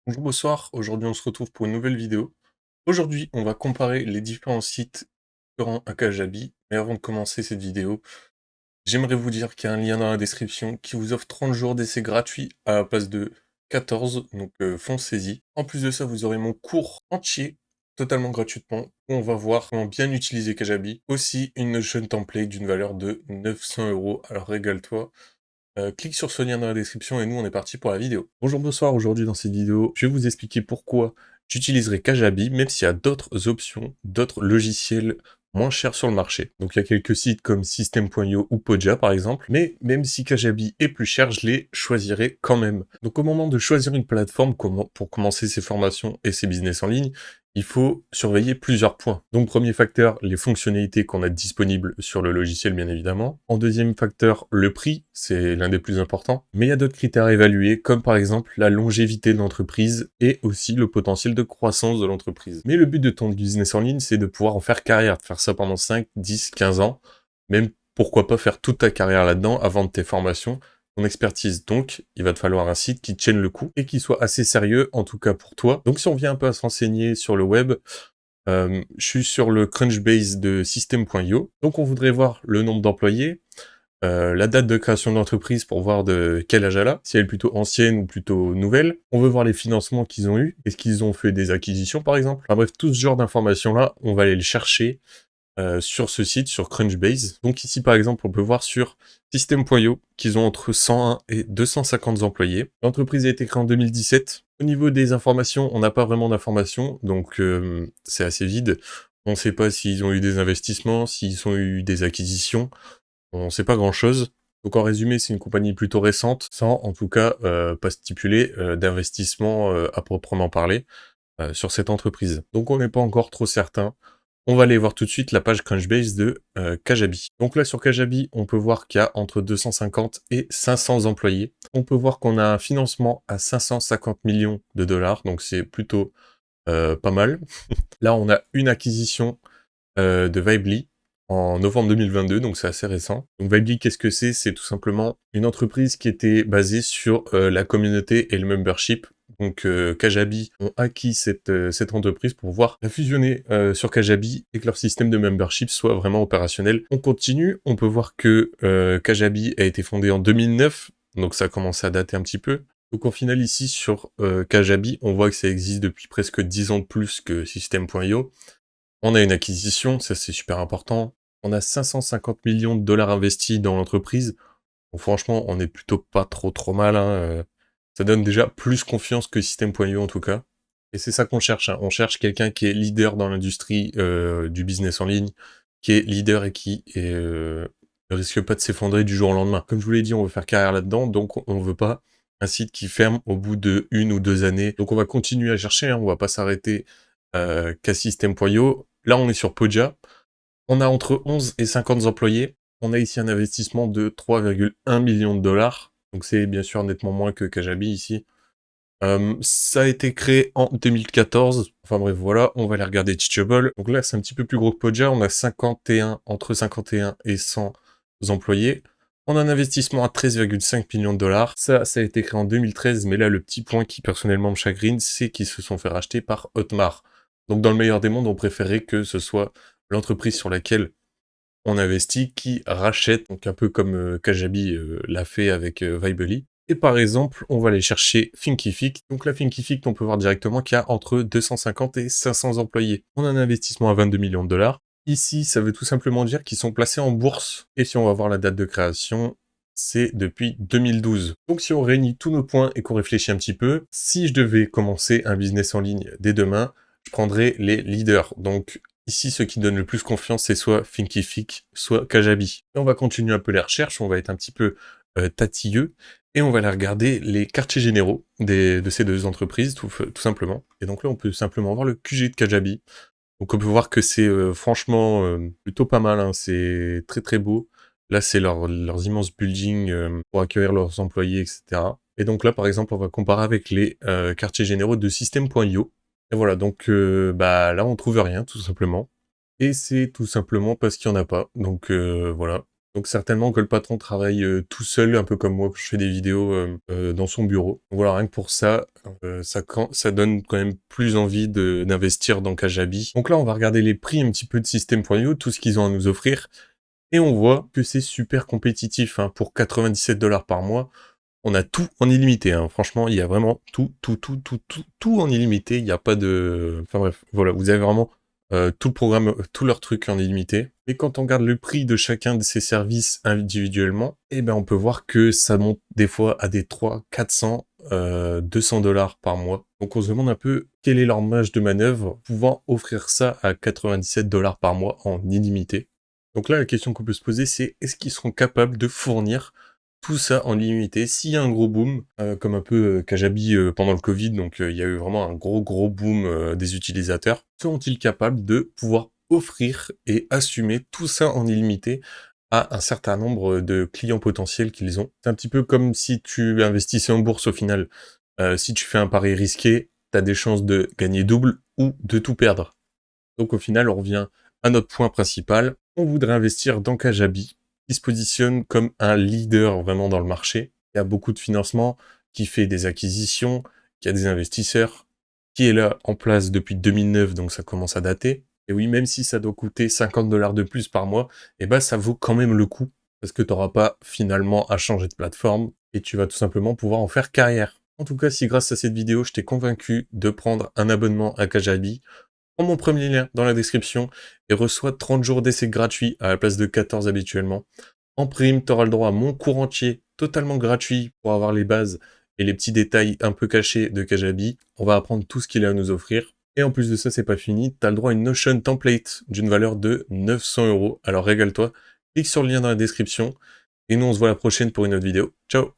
Bonjour, bonsoir. Aujourd'hui, on se retrouve pour une nouvelle vidéo. Aujourd'hui, on va comparer les différents sites concurrents à Kajabi. Mais avant de commencer cette vidéo, j'aimerais vous dire qu'il y a un lien dans la description qui vous offre 30 jours d'essai gratuit à la place de 14, donc foncez-y. En plus de ça, vous aurez mon cours entier, totalement gratuitement, où on va voir comment bien utiliser Kajabi. Aussi, une Notion template d'une valeur de 900 euros. Alors régale-toi. Clique sur ce lien dans la description et nous on est parti pour la vidéo. Bonjour, bonsoir, aujourd'hui dans cette vidéo, je vais vous expliquer pourquoi j'utiliserai Kajabi, même s'il y a d'autres options, d'autres logiciels moins chers sur le marché. Donc il y a quelques sites comme System.io ou Podia par exemple, mais même si Kajabi est plus cher, je les choisirai quand même. Donc au moment de choisir une plateforme pour commencer ses formations et ses business en ligne, il faut surveiller plusieurs points. Donc premier facteur, les fonctionnalités qu'on a disponibles sur le logiciel bien évidemment. En deuxième facteur, le prix, c'est l'un des plus importants. Mais il y a d'autres critères à évaluer, comme par exemple la longévité de l'entreprise et aussi le potentiel de croissance de l'entreprise. Mais le but de ton business en ligne, c'est de pouvoir en faire carrière, de faire ça pendant 5, 10, 15 ans, même pourquoi pas faire toute ta carrière là-dedans avant de tes formations, ton expertise. Donc, il va te falloir un site qui tienne le coup et qui soit assez sérieux, en tout cas pour toi. Donc, si on vient un peu à se renseigner sur le web, je suis sur le Crunchbase de System.io. Donc, on voudrait voir le nombre d'employés, la date de création de l'entreprise pour voir de quel âge elle a, si elle est plutôt ancienne ou plutôt nouvelle. On veut voir les financements qu'ils ont eu, est-ce qu'ils ont fait des acquisitions par exemple. Enfin bref, tout ce genre d'informations-là, on va aller le chercher sur ce site, sur Crunchbase. Donc ici, par exemple, on peut voir sur System.io qu'ils ont entre 101 et 250 employés. L'entreprise a été créée en 2017. Au niveau des informations, on n'a pas vraiment d'informations, donc c'est assez vide. On ne sait pas s'ils ont eu des investissements, s'ils ont eu des acquisitions. On ne sait pas grand-chose. Donc en résumé, c'est une compagnie plutôt récente, sans en tout cas pas stipuler d'investissement à proprement parler sur cette entreprise. Donc on n'est pas encore trop certain. On va aller voir tout de suite la page Crunchbase de Kajabi. Donc là sur Kajabi, on peut voir qu'il y a entre 250 et 500 employés. On peut voir qu'on a un financement à 550 millions de dollars, donc c'est plutôt pas mal. Là on a une acquisition de Vibely en novembre 2022, donc c'est assez récent. Donc Vibely, qu'est-ce que c'est? C'est tout simplement une entreprise qui était basée sur la communauté et le membership. Donc Kajabi ont acquis cette entreprise pour pouvoir la fusionner sur Kajabi et que leur système de membership soit vraiment opérationnel. On continue, on peut voir que Kajabi a été fondé en 2009, donc ça commence à dater un petit peu. Donc au final ici sur Kajabi, on voit que ça existe depuis presque 10 ans de plus que System.io. On a une acquisition, ça c'est super important. On a 550 millions de dollars investis dans l'entreprise. Donc franchement, on est plutôt pas trop mal, hein. Ça donne déjà plus confiance que System.io en tout cas. Et c'est ça qu'on cherche, hein. On cherche quelqu'un qui est leader dans l'industrie du business en ligne, qui est leader et qui ne risque pas de s'effondrer du jour au lendemain. Comme je vous l'ai dit, on veut faire carrière là-dedans, donc on veut pas un site qui ferme au bout de 1 ou 2 années. Donc on va continuer à chercher, hein. On va pas s'arrêter qu'à System.io. Là, on est sur Podia. On a entre 11 et 50 employés. On a ici un investissement de 3,1 millions de dollars. Donc c'est bien sûr nettement moins que Kajabi ici. Ça a été créé en 2014. Enfin bref, voilà, on va aller regarder Teachable. Donc là, c'est un petit peu plus gros que Podia. On a 51, entre 51 et 100 employés. On a un investissement à 13,5 millions de dollars. Ça a été créé en 2013, mais là, le petit point qui personnellement me chagrine, c'est qu'ils se sont fait racheter par Hotmart. Donc dans le meilleur des mondes, on préférait que ce soit l'entreprise sur laquelle on investit qui rachète, donc un peu comme Kajabi l'a fait avec Vibely. Et par exemple, on va aller chercher Thinkific. Donc là, Thinkific, on peut voir directement qu'il y a entre 250 et 500 employés. On a un investissement à 22 millions de dollars. Ici, ça veut tout simplement dire qu'ils sont placés en bourse. Et si on va voir la date de création, c'est depuis 2012. Donc si on réunit tous nos points et qu'on réfléchit un petit peu, si je devais commencer un business en ligne dès demain, je prendrais les leaders. Donc ici, ce qui donne le plus confiance, c'est soit Thinkific, soit Kajabi. Et on va continuer un peu les recherches, on va être un petit peu tatilleux, et on va aller regarder les quartiers généraux de ces deux entreprises, tout simplement. Et donc là, on peut simplement voir le QG de Kajabi. Donc on peut voir que c'est franchement plutôt pas mal, hein. C'est très beau. Là, c'est leurs immenses buildings pour accueillir leurs employés, etc. Et donc là, par exemple, on va comparer avec les quartiers généraux de System.io. Et voilà, donc bah là, on trouve rien, tout simplement. Et c'est tout simplement parce qu'il n'y en a pas. Donc voilà. Donc certainement que le patron travaille tout seul, un peu comme moi, quand je fais des vidéos dans son bureau. Donc voilà, rien que pour ça, ça donne quand même plus envie d'investir dans Kajabi. Donc là, on va regarder les prix un petit peu de System.io, tout ce qu'ils ont à nous offrir. Et on voit que c'est super compétitif, hein. Pour 97 $ par mois, on a tout en illimité, hein. Franchement, il y a vraiment tout en illimité. Il n'y a pas de... Enfin bref, voilà, vous avez vraiment tout le programme, tous leurs trucs en illimité. Et quand on regarde le prix de chacun de ces services individuellement, eh ben on peut voir que ça monte des fois à des 300, 400, 200 $ par mois. Donc on se demande un peu quelle est leur marge de manœuvre pouvant offrir ça à 97 $ par mois en illimité. Donc là, la question qu'on peut se poser, c'est est-ce qu'ils seront capables de fournir tout ça en illimité s'il y a un gros boom, comme un peu Kajabi pendant le Covid, donc il y a eu vraiment un gros boom des utilisateurs. Seront-ils capables de pouvoir offrir et assumer tout ça en illimité à un certain nombre de clients potentiels qu'ils ont? C'est un petit peu comme si tu investissais en bourse au final. Si tu fais un pari risqué, tu as des chances de gagner double ou de tout perdre. Donc au final, on revient à notre point principal. On voudrait investir dans Kajabi, qui se positionne comme un leader vraiment dans le marché. Il y a beaucoup de financement, qui fait des acquisitions, qui a des investisseurs, qui est là en place depuis 2009, donc ça commence à dater. Et oui, même si ça doit coûter 50 $ de plus par mois, eh ben ça vaut quand même le coup, parce que tu n'auras pas finalement à changer de plateforme, et tu vas tout simplement pouvoir en faire carrière. En tout cas, si grâce à cette vidéo, je t'ai convaincu de prendre un abonnement à Kajabi, prends mon premier lien dans la description et reçois 30 jours d'essai gratuit à la place de 14 habituellement. En prime, tu auras le droit à mon cours entier totalement gratuit pour avoir les bases et les petits détails un peu cachés de Kajabi. On va apprendre tout ce qu'il a à nous offrir. Et en plus de ça, c'est pas fini, tu as le droit à une Notion template d'une valeur de 900 €. Alors régale-toi, clique sur le lien dans la description et nous on se voit la prochaine pour une autre vidéo. Ciao!